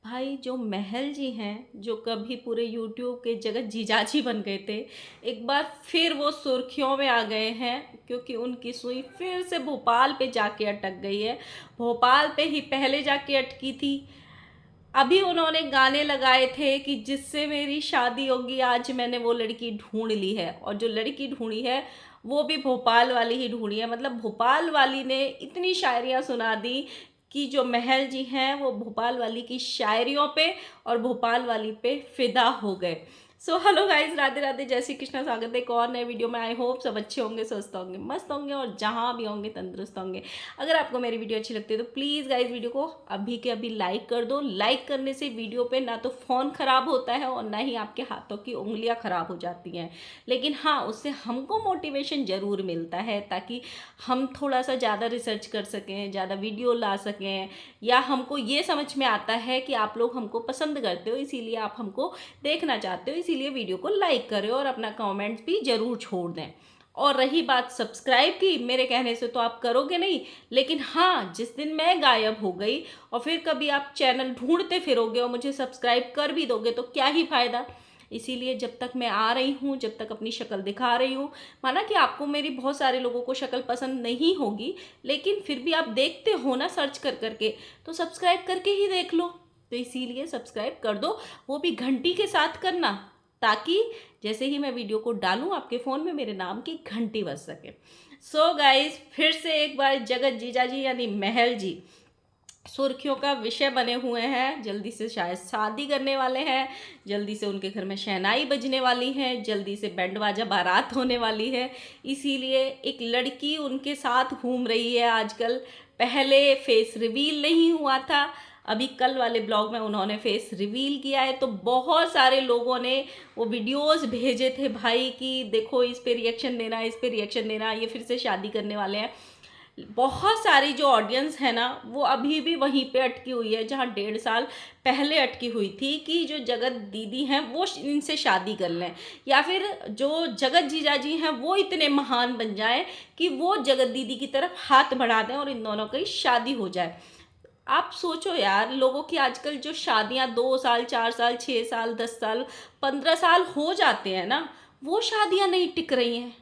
भाई जो महल जी हैं, जो कभी पूरे यूट्यूब के जगत जीजाजी बन गए थे, एक बार फिर वो सुर्खियों में आ गए हैं क्योंकि उनकी सुई फिर से भोपाल पे जाके अटक गई है। भोपाल पे ही पहले जाके अटकी थी। अभी उन्होंने गाने लगाए थे कि जिससे मेरी शादी होगी, आज मैंने वो लड़की ढूंढ ली है, और जो लड़की ढूंढी है वो भी भोपाल वाली ही ढूंढी है। मतलब भोपाल वाली ने इतनी शायरियाँ सुना दी कि जो महल जी हैं वो भोपाल वाली की शायरियों पे और भोपाल वाली पे फिदा हो गए। So hello guys, Radhe Radhe, जय श्री कृष्णा। स्वागत है एक और नए वीडियो में। आई होप सब अच्छे होंगे, स्वस्थ होंगे, मस्त होंगे और जहाँ भी होंगे तंदुरुस्त होंगे। अगर आपको मेरी वीडियो अच्छी लगती है तो प्लीज़ गाइज वीडियो को अभी के अभी लाइक कर दो। लाइक करने से वीडियो पे ना तो फ़ोन ख़राब होता है और ना ही आपके हाथों की उंगलियां ख़राब हो जाती हैं, लेकिन हाँ, उससे हमको मोटिवेशन ज़रूर मिलता है ताकि हम थोड़ा सा ज़्यादा रिसर्च कर सकें, ज़्यादा वीडियो ला सकें, या हमको ये समझ में आता है कि आप लोग हमको पसंद करते हो, इसीलिए आप हमको देखना चाहते हो, इसीलिए वीडियो को लाइक करें और अपना कमेंट भी ज़रूर छोड़ दें। और रही बात सब्सक्राइब की, मेरे कहने से तो आप करोगे नहीं, लेकिन हाँ, जिस दिन मैं गायब हो गई और फिर कभी आप चैनल ढूंढते फिरोगे और मुझे सब्सक्राइब कर भी दोगे तो क्या ही फ़ायदा। इसीलिए जब तक मैं आ रही हूँ, जब तक अपनी शक्ल दिखा रही हूँ, माना कि आपको मेरी बहुत सारे लोगों को शक्ल पसंद नहीं होगी, लेकिन फिर भी आप देखते हो ना सर्च कर करके, तो सब्सक्राइब करके ही देख लो। तो इसीलिए सब्सक्राइब कर दो, वो भी घंटी के साथ करना, ताकि जैसे ही मैं वीडियो को डालूं आपके फ़ोन में मेरे नाम की घंटी बज सके। सो गाइज, फिर से एक बार जगत जीजा जी यानी महल जी सुर्खियों का विषय बने हुए हैं। जल्दी से शायद शादी करने वाले हैं, जल्दी से उनके घर में शहनाई बजने वाली है, जल्दी से बैंड बाजा बारात होने वाली है। इसीलिए एक लड़की उनके साथ घूम रही है आजकल। पहले फेस रिवील नहीं हुआ था, अभी कल वाले ब्लॉग में उन्होंने फेस रिवील किया है, तो बहुत सारे लोगों ने वो वीडियोस भेजे थे भाई कि देखो इस पे रिएक्शन देना, इस पे रिएक्शन देना, ये फिर से शादी करने वाले हैं। बहुत सारी जो ऑडियंस है ना, वो अभी भी वहीं पे अटकी हुई है जहाँ 1.5 साल पहले अटकी हुई थी कि जो जगत दीदी हैं वो इनसे शादी कर लें, या फिर जो जगत जीजा जी हैं वो इतने महान बन जाएं कि वो जगत दीदी की तरफ हाथ बढ़ा दें और इन दोनों की शादी हो जाए। आप सोचो यार, लोगों की आजकल जो शादियां 2 साल, 4 साल, 6 साल, 10 साल, 15 साल हो जाते हैं ना, वो शादियां नहीं टिक रही हैं,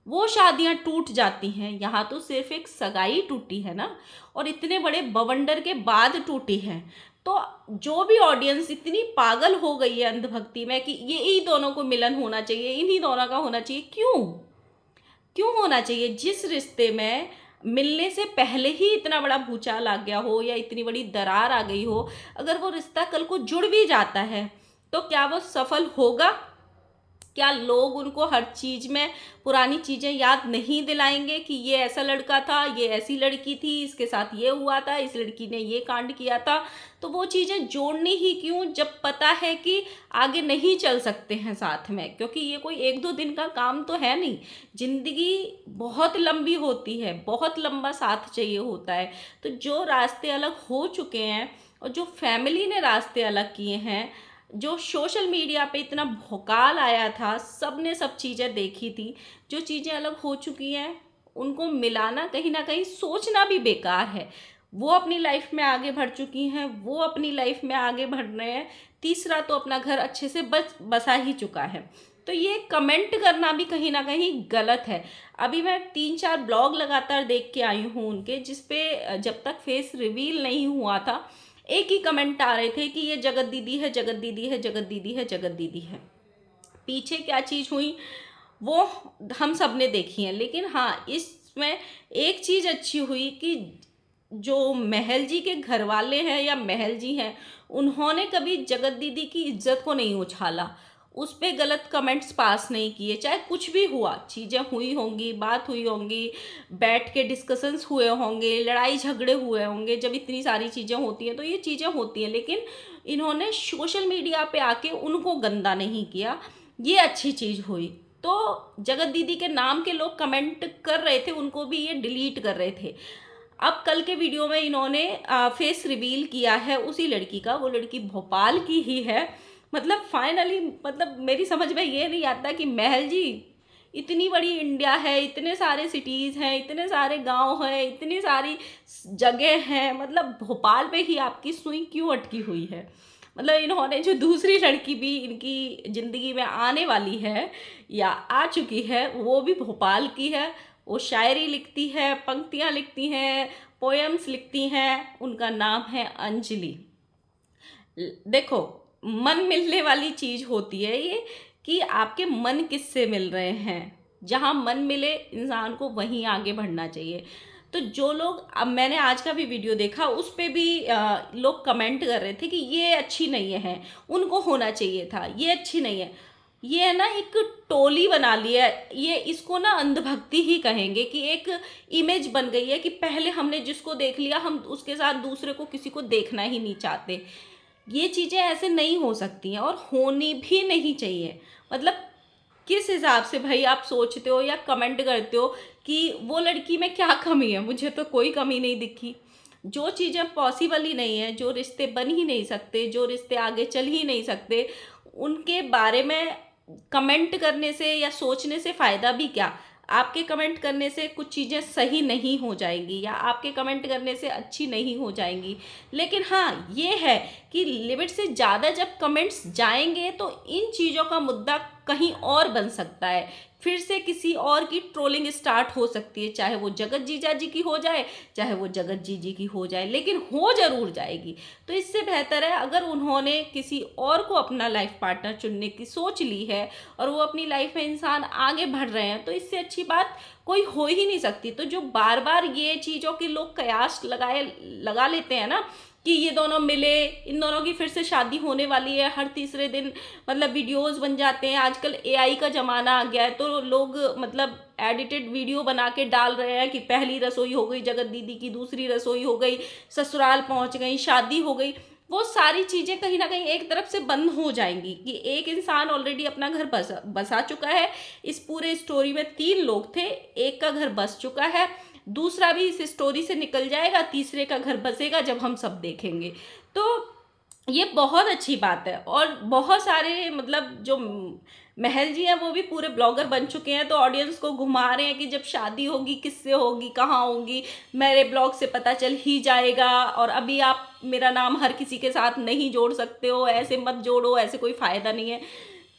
वो शादियां टूट जाती हैं। यहाँ तो सिर्फ एक सगाई टूटी है ना, और इतने बड़े बवंडर के बाद टूटी है। तो जो भी ऑडियंस इतनी पागल हो गई है अंधभक्ति में कि ये ही दोनों को मिलन होना चाहिए, इन्हीं दोनों का होना चाहिए, क्यों क्यों होना चाहिए? जिस रिश्ते में मिलने से पहले ही इतना बड़ा भूचाल आ गया हो या इतनी बड़ी दरार आ गई हो, अगर वो रिश्ता कल को जुड़ भी जाता है तो क्या वो सफल होगा? क्या लोग उनको हर चीज में पुरानी चीजें याद नहीं दिलाएंगे कि ये ऐसा लड़का था, ये ऐसी लड़की थी, इसके साथ ये हुआ था, इस लड़की ने ये कांड किया था? तो वो चीजें जोड़नी ही क्यों, जब पता है कि आगे नहीं चल सकते हैं साथ में, क्योंकि ये कोई 1-2 दिन का काम तो है नहीं। जिंदगी बहुत लंबी होती है, बहुत लंबा साथ चाहिए होता है। तो जो रास्ते अलग हो चुके हैं और जो फैमिली ने रास्ते अलग किए हैं, जो सोशल मीडिया पे इतना भौकाल आया था, सब ने सब चीज़ें देखी थी, जो चीज़ें अलग हो चुकी हैं उनको मिलाना कहीं ना कहीं सोचना भी बेकार है। वो अपनी लाइफ में आगे बढ़ चुकी हैं, वो अपनी लाइफ में आगे बढ़ रहे हैं, तीसरा तो अपना घर अच्छे से बसा ही चुका है। तो ये कमेंट करना भी कहीं ना कहीं गलत है। अभी मैं 3-4 ब्लॉग लगातार देख के आई हूँ उनके, जिसपे जब तक फेस रिवील नहीं हुआ था एक ही कमेंट आ रहे थे कि ये जगत दीदी है, जगत दीदी है, जगत दीदी है, जगत दीदी है। पीछे क्या चीज़ हुई वो हम सब ने देखी है, लेकिन हाँ, इसमें एक चीज़ अच्छी हुई कि जो महल जी के घर वाले हैं या महल जी हैं, उन्होंने कभी जगत दीदी की इज्जत को नहीं उछाला, उस पर गलत कमेंट्स पास नहीं किए। चाहे कुछ भी हुआ, चीज़ें हुई होंगी, बात हुई होंगी, बैठ के डिस्कशंस हुए होंगे, लड़ाई झगड़े हुए होंगे, जब इतनी सारी चीज़ें होती हैं तो ये चीज़ें होती हैं, लेकिन इन्होंने सोशल मीडिया पे आके उनको गंदा नहीं किया, ये अच्छी चीज़ हुई। तो जगत दीदी के नाम के लोग कमेंट कर रहे थे, उनको भी ये डिलीट कर रहे थे। अब कल के वीडियो में इन्होंने फेस रिवील किया है उसी लड़की का, वो लड़की भोपाल की ही है। मतलब फाइनली, मतलब मेरी समझ में ये नहीं आता कि महल जी इतनी बड़ी इंडिया है, इतने सारे सिटीज़ हैं, इतने सारे गांव हैं, इतनी सारी जगह हैं, मतलब भोपाल पे ही आपकी सुई क्यों अटकी हुई है? मतलब इन्होंने जो दूसरी लड़की भी इनकी ज़िंदगी में आने वाली है या आ चुकी है, वो भी भोपाल की है। वो शायरी लिखती है, पंक्तियाँ लिखती हैं, पोएम्स लिखती हैं, उनका नाम है अंजलि। देखो, मन मिलने वाली चीज़ होती है ये, कि आपके मन किससे मिल रहे हैं। जहाँ मन मिले इंसान को वहीं आगे बढ़ना चाहिए। तो जो लोग, अब मैंने आज का भी वीडियो देखा, उस पे भी लोग कमेंट कर रहे थे कि ये अच्छी नहीं है, उनको होना चाहिए था, ये अच्छी नहीं है। ये है ना, एक टोली बना लिया है, ये इसको ना अंधभक्ति ही कहेंगे, कि एक इमेज बन गई है कि पहले हमने जिसको देख लिया, हम उसके साथ दूसरे को, किसी को देखना ही नहीं चाहते। ये चीज़ें ऐसे नहीं हो सकती हैं और होनी भी नहीं चाहिए। मतलब किस हिसाब से भाई आप सोचते हो या कमेंट करते हो कि वो लड़की में क्या कमी है? मुझे तो कोई कमी नहीं दिखी। जो चीज़ें पॉसिबल ही नहीं है, जो रिश्ते बन ही नहीं सकते, जो रिश्ते आगे चल ही नहीं सकते, उनके बारे में कमेंट करने से या सोचने से फ़ायदा भी क्या? आपके कमेंट करने से कुछ चीज़ें सही नहीं हो जाएंगी या आपके कमेंट करने से अच्छी नहीं हो जाएंगी। लेकिन हाँ, ये है कि लिमिट से ज़्यादा जब कमेंट्स जाएंगे तो इन चीज़ों का मुद्दा कहीं और बन सकता है, फिर से किसी और की ट्रोलिंग स्टार्ट हो सकती है, चाहे वो जगत जीजा जी की हो जाए, चाहे वो जगत जीजी की हो जाए, लेकिन हो ज़रूर जाएगी। तो इससे बेहतर है, अगर उन्होंने किसी और को अपना लाइफ पार्टनर चुनने की सोच ली है और वो अपनी लाइफ में इंसान आगे बढ़ रहे हैं, तो इससे अच्छी बात कोई हो ही नहीं सकती। तो जो बार बार ये चीज़ों के लोग कयास लगा लेते हैं ना, कि ये दोनों मिले, इन दोनों की फिर से शादी होने वाली है, हर तीसरे दिन मतलब वीडियोस बन जाते हैं। आजकल एआई का ज़माना आ गया है, तो लोग मतलब एडिटेड वीडियो बना के डाल रहे हैं कि पहली रसोई हो गई जगत दीदी की, दूसरी रसोई हो गई, ससुराल पहुंच गई, शादी हो गई। वो सारी चीज़ें कहीं ना कहीं एक तरफ से बंद हो जाएंगी, कि एक इंसान ऑलरेडी अपना घर बसा चुका है। इस पूरे स्टोरी में 3 लोग थे, एक का घर बस चुका है, दूसरा भी इस स्टोरी से निकल जाएगा, तीसरे का घर बसेगा जब हम सब देखेंगे। तो ये बहुत अच्छी बात है। और बहुत सारे मतलब जो महल जी हैं वो भी पूरे ब्लॉगर बन चुके हैं, तो ऑडियंस को घुमा रहे हैं कि जब शादी होगी किससे होगी, कहाँ होगी, मेरे ब्लॉग से पता चल ही जाएगा, और अभी आप मेरा नाम हर किसी के साथ नहीं जोड़ सकते हो, ऐसे मत जोड़ो, ऐसे कोई फ़ायदा नहीं है।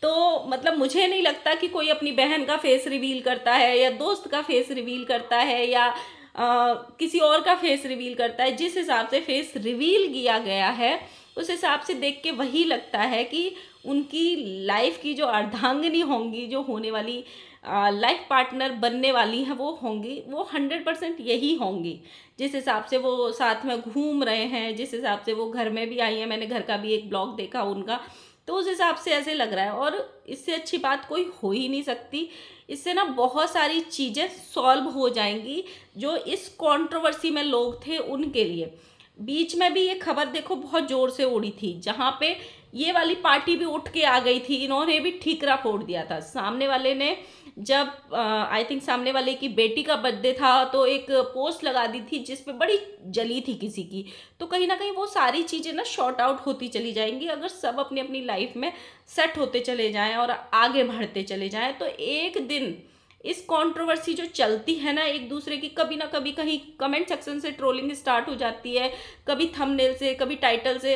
तो मतलब मुझे नहीं लगता कि कोई अपनी बहन का फेस रिवील करता है या दोस्त का फेस रिवील करता है या किसी और का फेस रिवील करता है। जिस हिसाब से फेस रिवील किया गया है, उस हिसाब से देख के वही लगता है कि उनकी लाइफ की जो अर्धांगिनी होंगी, जो होने वाली लाइफ पार्टनर बनने वाली हैं वो होंगी, वो 100% यही होंगी। जिस हिसाब से वो साथ में घूम रहे हैं, जिस हिसाब से वो घर में भी आई हैं, मैंने घर का भी एक ब्लॉग देखा उनका, तो उस हिसाब से ऐसे लग रहा है। और इससे अच्छी बात कोई हो ही नहीं सकती। इससे ना बहुत सारी चीज़ें सॉल्व हो जाएंगी जो इस कंट्रोवर्सी में लोग थे उनके लिए। बीच में भी ये खबर देखो बहुत ज़ोर से उड़ी थी, जहाँ पे ये वाली पार्टी भी उठ के आ गई थी, इन्होंने भी ठीकरा फोड़ दिया था। सामने वाले ने जब आई थिंक सामने वाले की बेटी का बर्थडे था, तो एक पोस्ट लगा दी थी जिस पे बड़ी जली थी किसी की। तो कहीं ना कहीं वो सारी चीज़ें ना शॉर्ट आउट होती चली जाएंगी, अगर सब अपनी अपनी लाइफ में सेट होते चले जाएं और आगे बढ़ते चले जाएं। तो एक दिन इस कंट्रोवर्सी जो चलती है ना एक दूसरे की, कभी ना कभी कहीं कमेंट सेक्शन से ट्रोलिंग स्टार्ट हो जाती है, कभी थंबनेल से, कभी टाइटल से,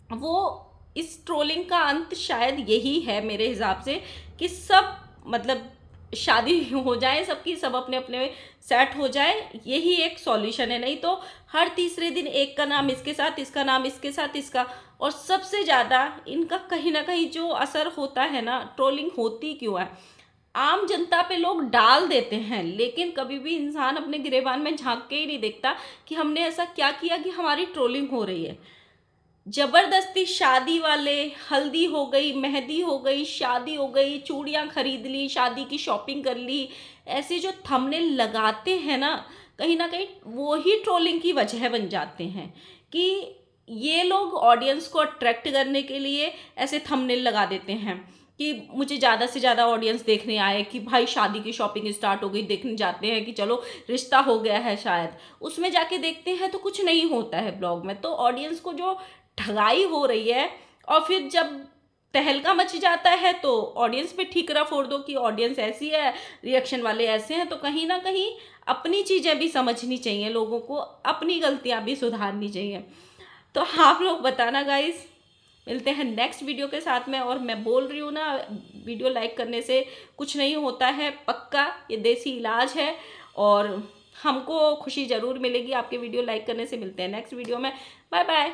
वो इस ट्रोलिंग का अंत शायद यही है मेरे हिसाब से, कि सब मतलब शादी हो जाए सबकी, सब अपने अपने सेट हो जाए, यही एक सॉल्यूशन है। नहीं तो हर तीसरे दिन एक का नाम इसके साथ, इसका नाम इसके साथ, इसका। और सबसे ज़्यादा इनका कहीं ना कहीं जो असर होता है ना, ट्रोलिंग होती क्यों है, आम जनता पे लोग डाल देते हैं, लेकिन कभी भी इंसान अपने गिरेबान में झांक के ही नहीं देखता कि हमने ऐसा क्या किया कि हमारी ट्रोलिंग हो रही है। जबरदस्ती शादी वाले, हल्दी हो गई, मेहंदी हो गई, शादी हो गई, चूड़ियाँ खरीद ली, शादी की शॉपिंग कर ली, ऐसे जो थंबनेल लगाते हैं ना कहीं वो ही ट्रोलिंग की वजह बन जाते हैं। कि ये लोग ऑडियंस को अट्रैक्ट करने के लिए ऐसे थंबनेल लगा देते हैं कि मुझे ज़्यादा से ज़्यादा ऑडियंस देखने आए, कि भाई शादी की शॉपिंग स्टार्ट हो गई, देखने जाते हैं कि चलो रिश्ता हो गया है शायद। उसमें जाके देखते हैं तो कुछ नहीं होता है ब्लॉग में। तो ऑडियंस को जो ठगाई हो रही है, और फिर जब तहलका मच जाता है तो ऑडियंस पे ठीकरा फोड़ दो कि ऑडियंस ऐसी है, रिएक्शन वाले ऐसे हैं। तो कहीं ना कहीं अपनी चीज़ें भी समझनी चाहिए, लोगों को अपनी गलतियां भी सुधारनी चाहिए। तो आप लोग बताना गाइस, मिलते हैं नेक्स्ट वीडियो के साथ में। और मैं बोल रही हूँ ना, वीडियो लाइक करने से कुछ नहीं होता है, पक्का ये देसी इलाज है और हमको खुशी ज़रूर मिलेगी आपके वीडियो लाइक करने से। मिलते हैं नेक्स्ट वीडियो में, बाय बाय।